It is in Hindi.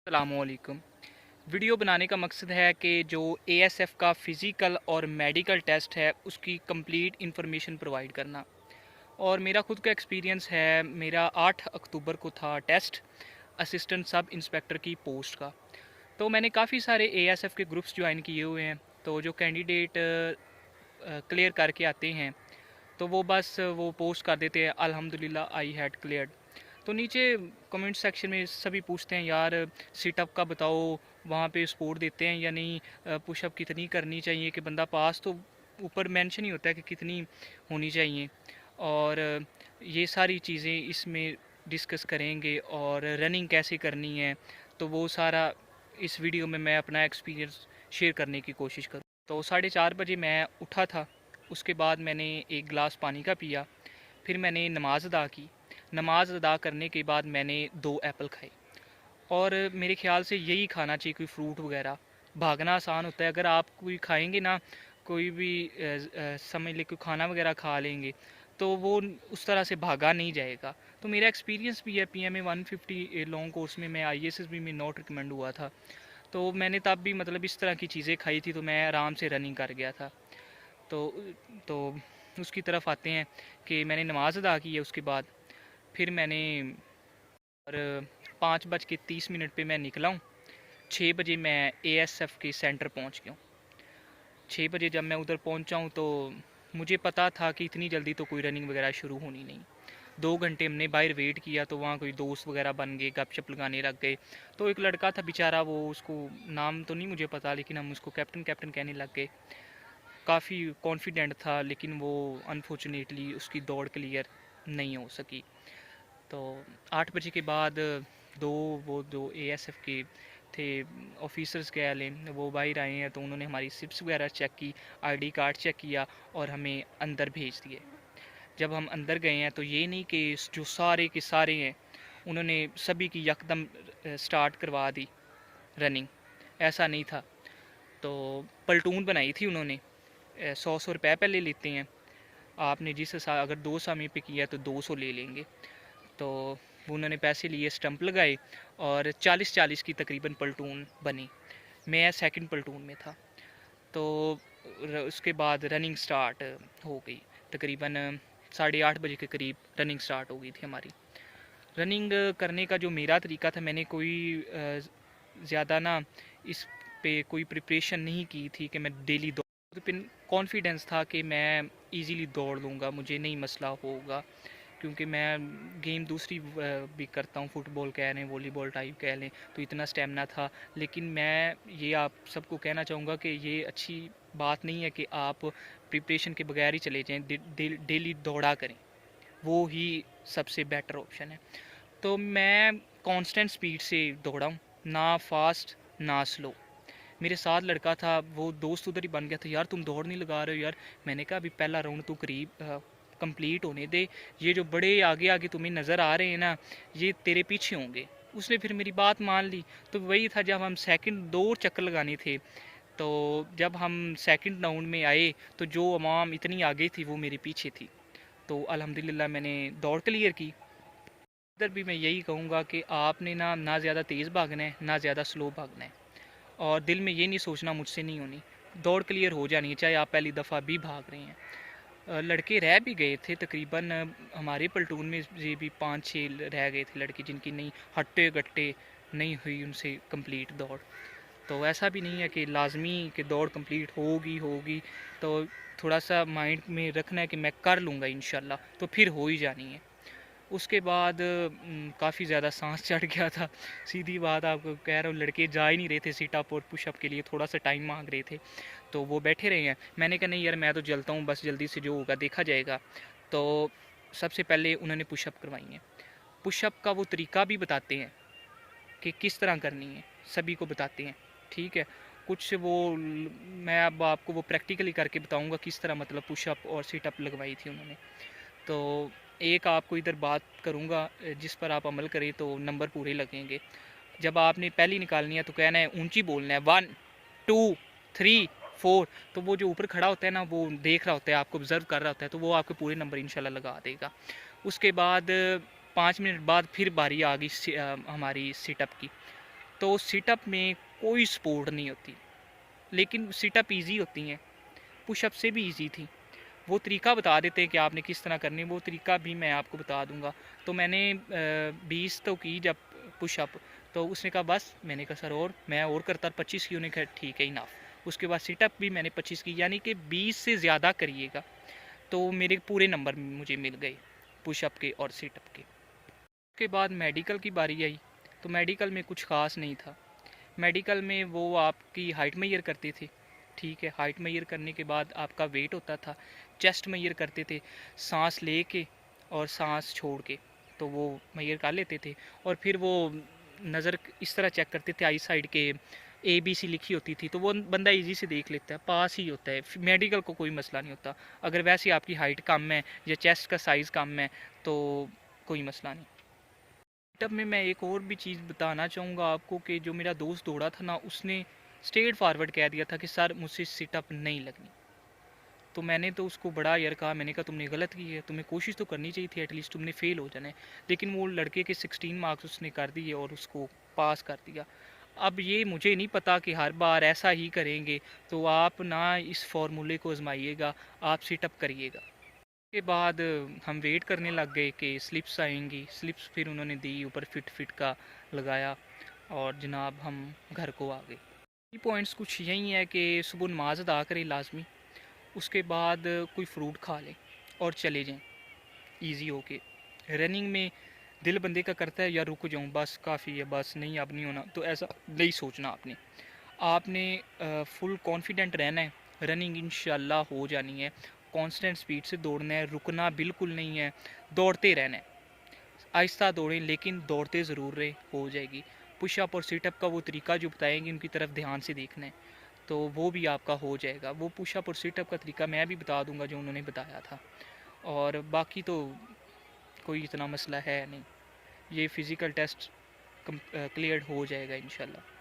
अस्सलामुअलैकुम। वीडियो बनाने का मकसद है कि जो एएसएफ का फ़िज़िकल और मेडिकल टेस्ट है उसकी कंप्लीट इन्फॉर्मेशन प्रोवाइड करना। और मेरा खुद का एक्सपीरियंस है, मेरा 8 अक्टूबर को था टेस्ट असिस्टेंट सब इंस्पेक्टर की पोस्ट का। तो मैंने काफ़ी सारे एएसएफ के ग्रुप्स ज्वाइन किए हुए हैं। तो जो कैंडिडेट क्लियर करके आते हैं तो वो बस वो पोस्ट कर देते हैं अल्हम्दुलिल्लाह आई हैड क्लियर्ड। तो नीचे कमेंट सेक्शन में सभी पूछते हैं यार सीटअप का बताओ, वहाँ पे सपोर्ट देते हैं या नहीं, पुशअप कितनी करनी चाहिए कि बंदा पास। तो ऊपर मेंशन ही होता है कि कितनी होनी चाहिए। और ये सारी चीज़ें इसमें डिस्कस करेंगे और रनिंग कैसे करनी है। तो वो सारा इस वीडियो में मैं अपना एक्सपीरियंस शेयर करने की कोशिश करूँ। तो 4:30 बजे मैं उठा था। उसके बाद मैंने एक गिलास पानी का पिया। फिर मैंने नमाज़ अदा की। नमाज़ अदा करने के बाद मैंने 2 एप्पल खाए। और मेरे ख़्याल से यही खाना चाहिए, कोई फ्रूट वगैरह। भागना आसान होता है, अगर आप कोई खाएंगे ना, कोई भी समझ ले कोई खाना वगैरह खा लेंगे तो वो उस तरह से भागा नहीं जाएगा। तो मेरा एक्सपीरियंस भी है, पीएमए 150 लॉन्ग कोर्स में मैं आईएसएसबी में नॉट रिकमेंड हुआ था। तो मैंने तब भी मतलब इस तरह की चीज़ें खाई थी, तो मैं आराम से रनिंग कर गया था। तो तो उसकी तरफ आते हैं कि मैंने नमाज़ अदा की है। उसके बाद फिर मैंने और 5:30 पे मैं निकला हूँ। 6 बजे मैं एएसएफ के सेंटर पहुँच गया हूँ। 6 बजे जब मैं उधर पहुँचा हूँ तो मुझे पता था कि इतनी जल्दी तो कोई रनिंग वगैरह शुरू होनी नहीं। 2 घंटे हमने बाहर वेट किया, तो वहाँ कोई दोस्त वगैरह बन गए, गपशप लगाने लग गए। तो एक लड़का था बेचारा, वो उसको नाम तो नहीं मुझे पता, लेकिन हम उसको कैप्टन कैप्टन कहने लग गए। काफ़ी कॉन्फिडेंट था, लेकिन वो अनफॉर्चुनेटली उसकी दौड़ क्लियर नहीं हो सकी। तो 8 बजे के बाद दो वो जो एएसएफ के थे ऑफिसर्स कह लें, वो बाहर आए हैं। तो उन्होंने हमारी सिप्स वगैरह चेक की, आईडी कार्ड चेक किया और हमें अंदर भेज दिए। जब हम अंदर गए हैं तो ये नहीं कि जो सारे के सारे हैं उन्होंने सभी की यकदम स्टार्ट करवा दी रनिंग, ऐसा नहीं था। तो पलटून बनाई थी उन्होंने। 100 रुपये पहले लेते हैं, आपने जिस हिसाब अगर 2 समय पे किया तो 200 ले लेंगे। तो उन्होंने पैसे लिए, स्टंप लगाए और 40-40 की तकरीबन पलटून बनी। मैं सेकंड पलटून में था। तो उसके बाद रनिंग स्टार्ट हो गई। तकरीबन 8:30 बजे के करीब रनिंग स्टार्ट हो गई थी हमारी। रनिंग करने का जो मेरा तरीका था, मैंने कोई ज़्यादा ना इस पे कोई प्रिपरेशन नहीं की थी कि मैं डेली दौड़। कॉन्फिडेंस था कि मैं इजीली दौड़ लूँगा, मुझे नहीं मसला होगा, क्योंकि मैं गेम दूसरी भी करता हूँ, फुटबॉल कह लें, वॉलीबॉल टाइप कह लें, तो इतना स्टेमिना था। लेकिन मैं ये आप सबको कहना चाहूँगा कि ये अच्छी बात नहीं है कि आप प्रिपरेशन के बगैर ही चले जाएँ, डेली दौड़ा करें, वो ही सबसे बेटर ऑप्शन है। तो मैं कांस्टेंट स्पीड से दौड़ा हूँ, ना फास्ट ना स्लो। मेरे साथ लड़का था, वो दोस्त उधर ही बन गया था, यार तुम दौड़ नहीं लगा रहे हो यार। मैंने कहा अभी पहला राउंड तो करीब कंप्लीट होने दे, ये जो बड़े आगे आगे तुम्हें नज़र आ रहे हैं ना, ये तेरे पीछे होंगे। उसने फिर मेरी बात मान ली। तो वही था, जब हम सेकंड 2 चक्कर लगाने थे, तो जब हम सेकंड राउंड में आए तो जो अवाम इतनी आगे थी वो मेरे पीछे थी। तो अल्हम्दुलिल्लाह मैंने दौड़ क्लियर की। इधर भी मैं यही कहूँगा कि आपने ना ज़्यादा तेज़ भागना है, ना ज़्यादा स्लो भागना है। और दिल में ये नहीं सोचना मुझसे नहीं होनी, दौड़ क्लियर हो जानी है, चाहे आप पहली दफ़ा भी भाग रहे हैं। लड़के रह भी गए थे तकरीबन, हमारे प्लेटून में ये भी 5-6 रह गए थे लड़के, जिनकी नहीं हट्टे गट्टे नहीं हुई उनसे कंप्लीट दौड़। तो ऐसा भी नहीं है कि लाजमी कि दौड़ कंप्लीट होगी होगी। तो थोड़ा सा माइंड में रखना है कि मैं कर लूँगा इंशाल्लाह, तो फिर हो ही जानी है। उसके बाद काफ़ी ज़्यादा सांस चढ़ गया था। सीधी बात आपको कह रहा हूँ, लड़के जा ही नहीं रहे थे सीटअप और पुशअप के लिए, थोड़ा सा टाइम मांग रहे थे। तो वो बैठे रहे हैं। मैंने कहा नहीं यार, मैं तो जलता हूँ, बस जल्दी से जो होगा देखा जाएगा। तो सबसे पहले उन्होंने पुशअप करवाई हैं। पुशअप का वो तरीका भी बताते हैं कि किस तरह करनी है, सभी को बताते हैं, ठीक है। कुछ वो मैं अब आपको वो प्रैक्टिकली करके बताऊंगा किस तरह मतलब पुशअप और सीटअप लगवाई थी उन्होंने। तो एक आपको इधर बात करूंगा जिस पर आप अमल करें तो नंबर पूरे लगेंगे। जब आपने पहली निकालनी है तो कहना है, ऊंची बोलना है, 1 2 3 4। तो वो जो ऊपर खड़ा होता है ना, वो देख रहा होता है, आपको ऑब्जर्व कर रहा होता है, तो वो आपके पूरे नंबर इंशाल्लाह लगा देगा। उसके बाद 5 मिनट बाद फिर बारी आ गई हमारी सिटअप की। तो सिटअप में कोई सपोर्ट नहीं होती, लेकिन सिटअप ईजी होती हैं, पुशअप से भी ईजी थी। वो तरीका बता देते हैं कि आपने किस तरह करनी है, वो तरीका भी मैं आपको बता दूंगा। तो मैंने 20 तो की जब पुशअप, तो उसने कहा बस, मैंने कहा सर और मैं और करता 25 की, उन्होंने कहा ठीक है इनफ। उसके बाद सिटअप भी मैंने 25 की, यानी कि 20 से ज़्यादा करिएगा। तो मेरे पूरे नंबर मुझे मिल गए पुशअप के और सिटअप के। उसके बाद मेडिकल की बारी आई, तो मेडिकल में कुछ ख़ास नहीं था। मेडिकल में वो आपकी हाइट मेजर करते थे, ठीक है, हाइट मेजर करने के बाद आपका वेट होता था, चेस्ट मेजर करते थे, सांस ले के और सांस छोड़ के, तो वो मेजर कर लेते थे। और फिर वो नज़र इस तरह चेक करते थे, आई साइड के ABC लिखी होती थी, तो वो बंदा इजी से देख लेता है, पास ही होता है, मेडिकल को कोई मसला नहीं होता। अगर वैसे आपकी हाइट कम है या चेस्ट का साइज़ कम है तो कोई मसला नहीं। तब में मैं एक और भी चीज़ बताना चाहूँगा आपको कि जो मेरा दोस्त दौड़ा था ना, उसने स्ट्रेट फारवर्ड कह दिया था कि सर मुझसे सिटअप नहीं लगनी। तो मैंने तो उसको बड़ा यार कहा, मैंने कहा तुमने गलत की है, तुम्हें कोशिश तो करनी चाहिए थी, एटलीस्ट तुमने फ़ेल हो जाना है। लेकिन वो लड़के के 16 मार्क्स उसने कर दिए और उसको पास कर दिया। अब ये मुझे नहीं पता कि हर बार ऐसा ही करेंगे, तो आप ना इस फार्मूले को आजमाइएगा, आप सिटअप करिएगा। के बाद हम वेट करने लग गए कि स्लिप्स आएंगी। स्लिप्स फिर उन्होंने दी, ऊपर फिट फिट का लगाया और जनाब हम घर को आ गए। की पॉइंट्स कुछ यही है कि सुबह नमाज अदा करें लाजमी, उसके बाद कोई फ्रूट खा लें और चले जाएं इजी होके। रनिंग में दिल बंदे का करता है यार रुक जाऊं, बस काफ़ी है, बस नहीं अब नहीं होना, तो ऐसा नहीं सोचना आपने। आपने फुल कॉन्फिडेंट रहना है, रनिंग इंशाल्लाह हो जानी है। कांस्टेंट स्पीड से दौड़ना है, रुकना बिल्कुल नहीं है, दौड़ते रहना है। आहिस्ता दौड़ें लेकिन दौड़ते ज़रूर रहे, हो जाएगी। पुशअप और सीटअप का वो तरीका जो बताएंगे उनकी तरफ ध्यान से देखना है, तो वो भी आपका हो जाएगा। वो पुशअप और सीटअप का तरीका मैं भी बता दूंगा जो उन्होंने बताया था। और बाकी तो कोई इतना मसला है नहीं, ये फ़िज़िकल टेस्ट क्लियर हो जाएगा इंशाल्लाह।